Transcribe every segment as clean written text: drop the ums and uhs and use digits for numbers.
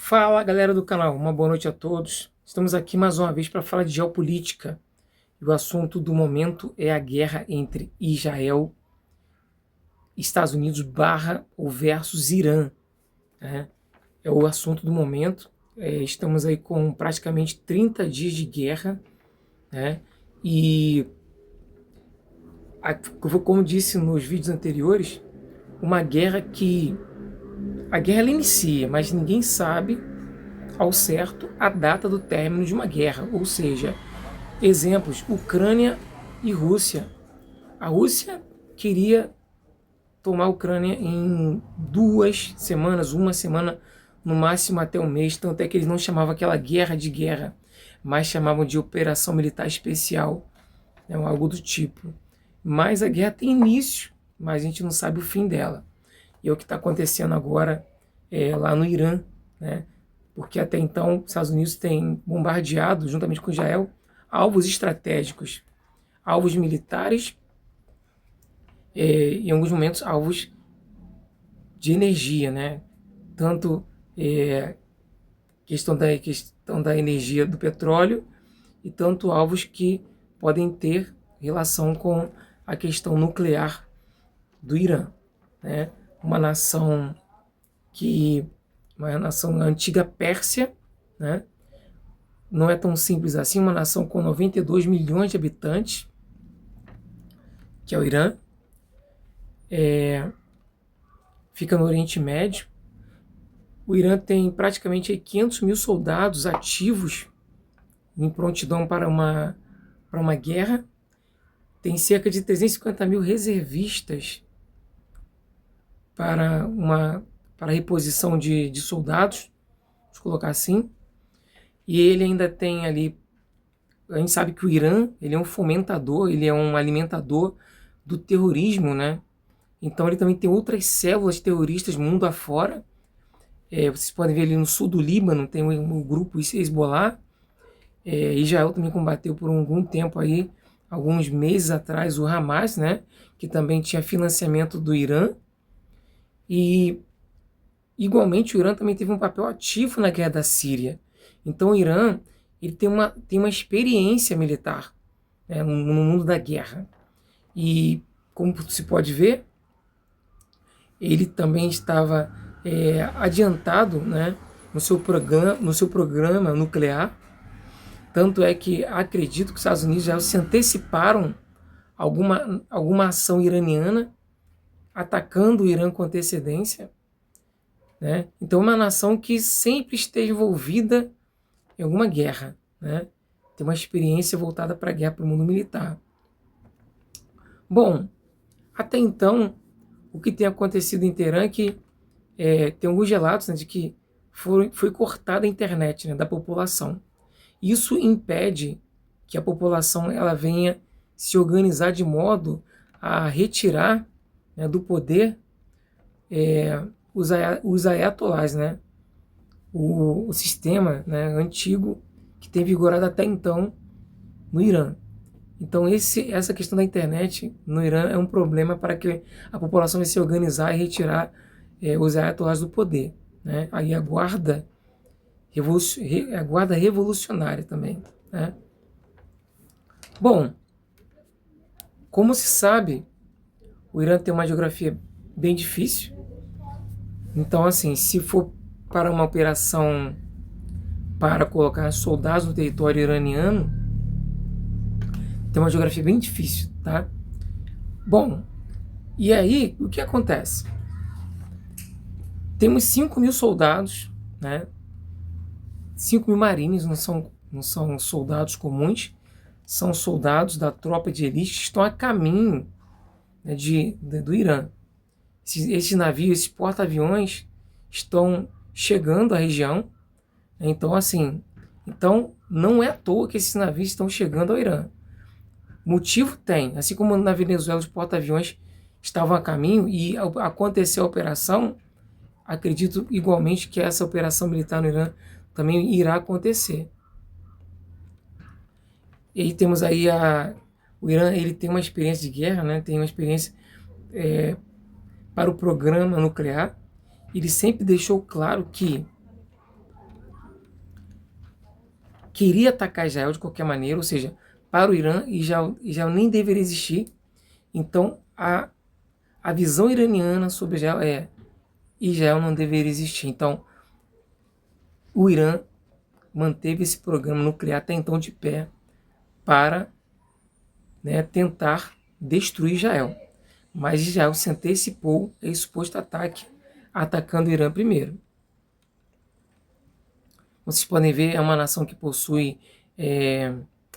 Fala, galera do canal, uma boa noite a todos. Estamos aqui mais uma vez para falar de geopolítica. E o assunto do momento é a guerra entre Israel, Estados Unidos barra ou versus Irã, né? É o assunto do momento. Estamos aí com praticamente 30 dias de guerra, né? E como disse nos vídeos anteriores, uma guerra que a guerra ela inicia, mas ninguém sabe ao certo a data do término de uma guerra, ou seja, exemplos, Ucrânia e Rússia. A Rússia queria tomar a Ucrânia em 2 semanas, uma semana, no máximo até um mês, tanto é que eles não chamavam aquela guerra de guerra, mas chamavam de operação militar especial, né, algo do tipo. Mas a guerra tem início, mas a gente não sabe o fim dela. E é o que está acontecendo agora lá no Irã, né? Porque até então os Estados Unidos têm bombardeado, juntamente com Israel, alvos estratégicos, alvos militares, em alguns momentos alvos de energia, né? Tanto questão da energia do petróleo e tanto alvos que podem ter relação com a questão nuclear do Irã, né? Uma nação antiga Pérsia, né? Não é tão simples assim, uma nação com 92 milhões de habitantes, que é o Irã, fica no Oriente Médio. O Irã tem praticamente 500 mil soldados ativos em prontidão para uma guerra, tem cerca de 350 mil reservistas para reposição de soldados, vamos colocar assim, e ele ainda tem ali, a gente sabe que o Irã ele é um fomentador, ele é um alimentador do terrorismo, né? Então ele também tem outras células terroristas mundo afora. Vocês podem ver ali no sul do Líbano, tem o grupo Hezbollah. Israel também combateu por algum tempo aí, alguns meses atrás, o Hamas, né? Que também tinha financiamento do Irã. E igualmente o Irã também teve um papel ativo na guerra da Síria. Então o Irã ele tem uma experiência militar, né, no mundo da guerra. E como se pode ver, ele também estava adiantado, né, no seu programa nuclear. Tanto é que acredito que os Estados Unidos já se anteciparam alguma ação iraniana, atacando o Irã com antecedência, né? Então, uma nação que sempre esteve envolvida em alguma guerra, né? Tem uma experiência voltada para a guerra, para o mundo militar. Bom, até então, o que tem acontecido em Teherã é que tem alguns relatos, né, de que foi cortada a internet, né, da população. Isso impede que a população ela venha se organizar de modo a retirar, né, do poder os ayatollahs, né, o sistema, né, antigo que tem vigorado até então no Irã. Então essa questão da internet no Irã é um problema para que a população venha se organizar e retirar os ayatollahs do poder, né? Aí a guarda revolucionária também, né? Bom, como se sabe, o Irã tem uma geografia bem difícil. Então, assim, se for para uma operação para colocar soldados no território iraniano, tem uma geografia bem difícil, tá? Bom, e aí, o que acontece? Temos 5 mil soldados, né? 5 mil marines, não são soldados comuns, são soldados da tropa de elite que estão a caminho, né, do Irã. Esses navios, esses porta-aviões estão chegando à região. Então, assim, não é à toa que esses navios estão chegando ao Irã. Motivo tem, assim como na Venezuela os porta-aviões estavam a caminho e aconteceu a operação, acredito igualmente que essa operação militar no Irã também irá acontecer. E aí temos aí o Irã, ele tem uma experiência de guerra, né? Tem uma experiência para o programa nuclear. Ele sempre deixou claro que queria atacar Israel de qualquer maneira, ou seja, para o Irã, Israel nem deveria existir. Então, a visão iraniana sobre Israel é: Israel não deveria existir. Então, o Irã manteve esse programa nuclear até então de pé para, né, tentar destruir Israel. Mas Israel se antecipou a esse suposto ataque, atacando o Irã primeiro. Vocês podem ver, é uma nação que possui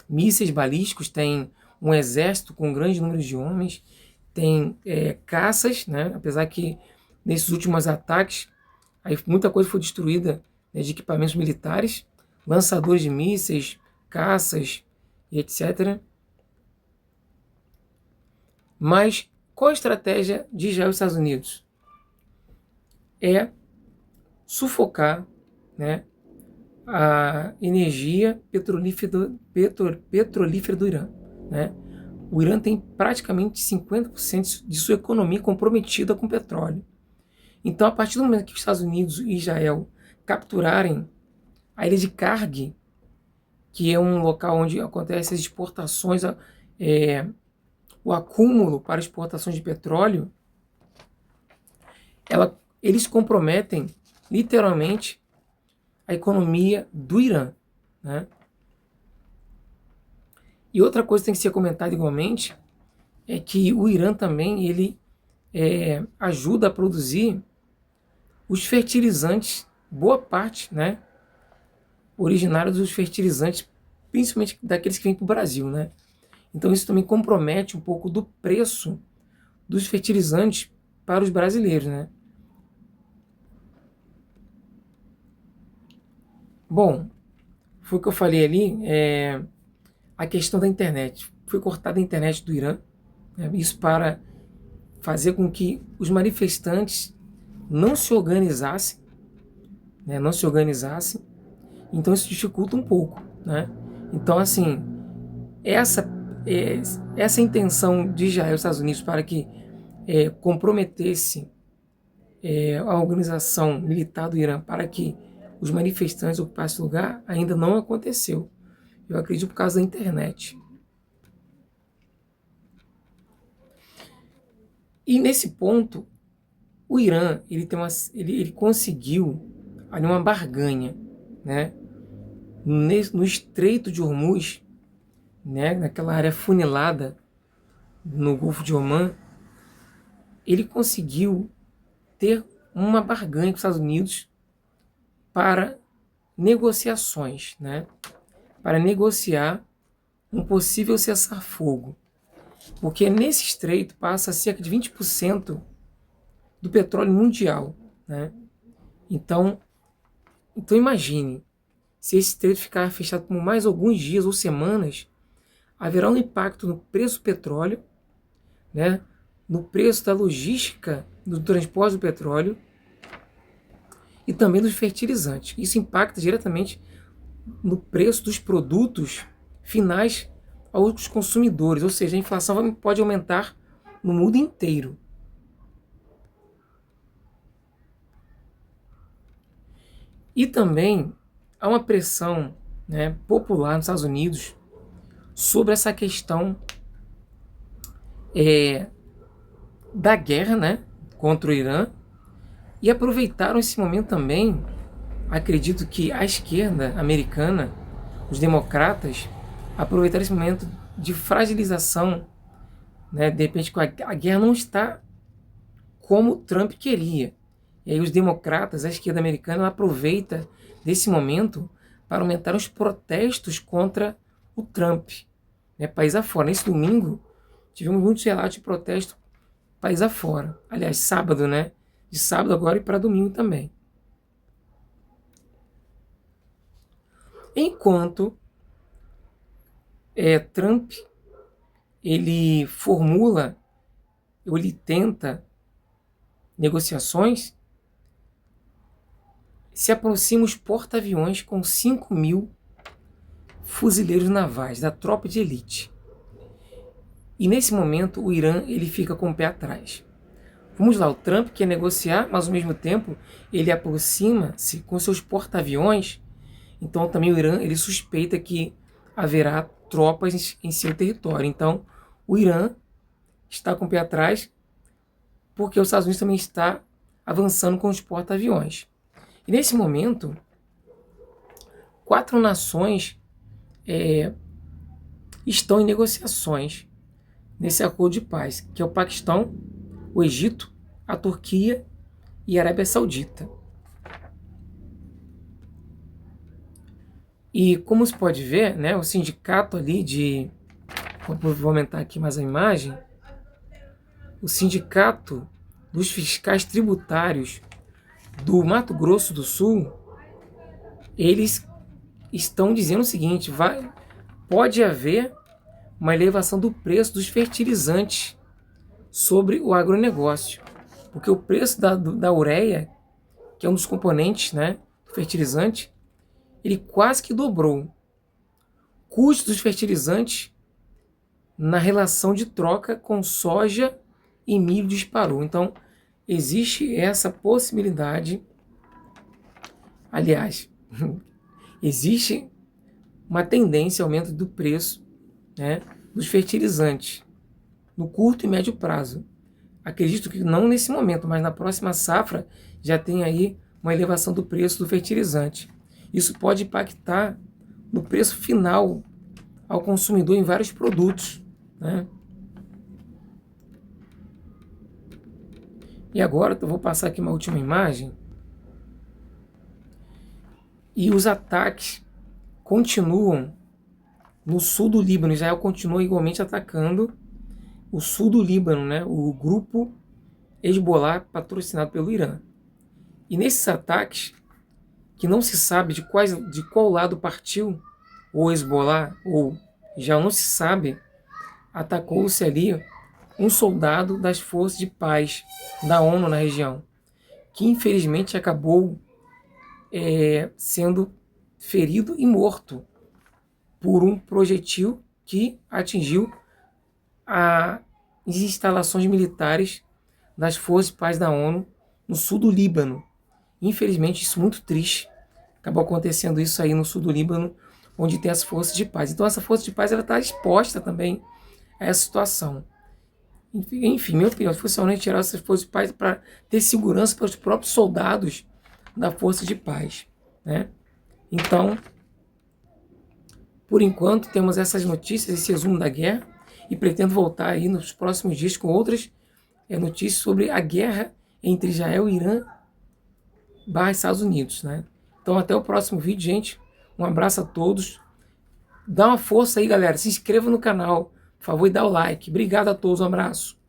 mísseis balísticos, tem um exército com grandes números de homens, tem caças, né? Apesar que nesses últimos ataques aí muita coisa foi destruída, né, de equipamentos militares, lançadores de mísseis, caças e etc. Mas qual a estratégia de Israel e Estados Unidos? É sufocar, né, a energia petrolífera do Irã, né? O Irã tem praticamente 50% de sua economia comprometida com petróleo. Então, a partir do momento que os Estados Unidos e Israel capturarem a ilha de Karg, que é um local onde acontecem as exportações, o acúmulo para exportações de petróleo, eles comprometem literalmente a economia do Irã, né? E outra coisa que tem que ser comentada igualmente é que o Irã também ele ajuda a produzir os fertilizantes, boa parte, né, originários dos fertilizantes, principalmente daqueles que vêm para o Brasil, né? Então isso também compromete um pouco do preço dos fertilizantes para os brasileiros, né? Bom, foi o que eu falei ali, a questão da internet. Foi cortada a internet do Irã, né? Isso para fazer com que os manifestantes não se organizassem, né? Não se organizassem. Então isso dificulta um pouco, né? Então, assim, essa intenção de Israel e Estados Unidos para que comprometesse a organização militar do Irã para que os manifestantes ocupassem o lugar ainda não aconteceu. Eu acredito por causa da internet. E nesse ponto, o Irã ele conseguiu ali uma barganha, né? No Estreito de Hormuz, né? Naquela área funilada no Golfo de Omã, ele conseguiu ter uma barganha com os Estados Unidos para negociações, né? Para negociar um possível cessar-fogo. Porque nesse estreito passa cerca de 20% do petróleo mundial, né? Então imagine, se esse estreito ficar fechado por mais alguns dias ou semanas, haverá um impacto no preço do petróleo, né? No preço da logística do transporte do petróleo e também dos fertilizantes. Isso impacta diretamente no preço dos produtos finais aos consumidores, ou seja, a inflação pode aumentar no mundo inteiro. E também há uma pressão, né, popular nos Estados Unidos sobre essa questão da guerra, né, contra o Irã, e aproveitaram esse momento também. Acredito que a esquerda americana, os democratas, aproveitaram esse momento de fragilização, né? De repente a guerra não está como Trump queria. E aí os democratas, a esquerda americana, ela aproveita desse momento para aumentar os protestos contra o Trump, né? País afora. Nesse domingo, tivemos muitos relatos de protesto país afora. Aliás, sábado, né? De sábado agora e para domingo também. Enquanto Trump ele formula, ou ele tenta negociações, se aproximam os porta-aviões com 5.000 fuzileiros navais da tropa de elite. E nesse momento o Irã ele fica com o pé atrás. Vamos lá, o Trump quer negociar, mas ao mesmo tempo ele aproxima-se com seus porta-aviões Então também o Irã ele suspeita que haverá tropas em seu território. Então o Irã está com o pé atrás porque os Estados Unidos também está avançando com os porta-aviões. E nesse momento, 4 nações estão em negociações nesse acordo de paz, que é o Paquistão, o Egito, a Turquia e a Arábia Saudita. E como se pode ver, né, o sindicato ali de... Vou aumentar aqui mais a imagem. O sindicato dos fiscais tributários do Mato Grosso do Sul, eles estão dizendo o seguinte: pode haver uma elevação do preço dos fertilizantes sobre o agronegócio, porque o preço da ureia, que é um dos componentes, né, do fertilizante, ele quase que dobrou. O custo dos fertilizantes na relação de troca com soja e milho disparou. Então, existe essa possibilidade. Aliás, existe uma tendência ao aumento do preço, né, dos fertilizantes no curto e médio prazo. Acredito que não nesse momento, mas na próxima safra já tem aí uma elevação do preço do fertilizante. Isso pode impactar no preço final ao consumidor em vários produtos, né? E agora eu vou passar aqui uma última imagem. E os ataques continuam no sul do Líbano. Israel continua igualmente atacando o sul do Líbano, né? O grupo Hezbollah, patrocinado pelo Irã. E nesses ataques, que não se sabe de qual lado partiu o Hezbollah, ou já não se sabe, atacou-se ali um soldado das forças de paz da ONU na região, que infelizmente acabou sendo ferido e morto por um projetil que atingiu as instalações militares das forças de paz da ONU no sul do Líbano. Infelizmente, isso é muito triste. Acabou acontecendo isso aí no sul do Líbano, onde tem as forças de paz. Então essa força de paz está exposta também a essa situação. Enfim, minha opinião, se fosse realmente tirar essas forças de paz para ter segurança para os próprios soldados da força de paz, né? Então, por enquanto, temos essas notícias, esse resumo da guerra, e pretendo voltar aí nos próximos dias com outras notícias sobre a guerra entre Israel e Irã / Estados Unidos, né? Então, até o próximo vídeo, gente. Um abraço a todos. Dá uma força aí, galera. Se inscreva no canal, por favor, e dá o like. Obrigado a todos. Um abraço.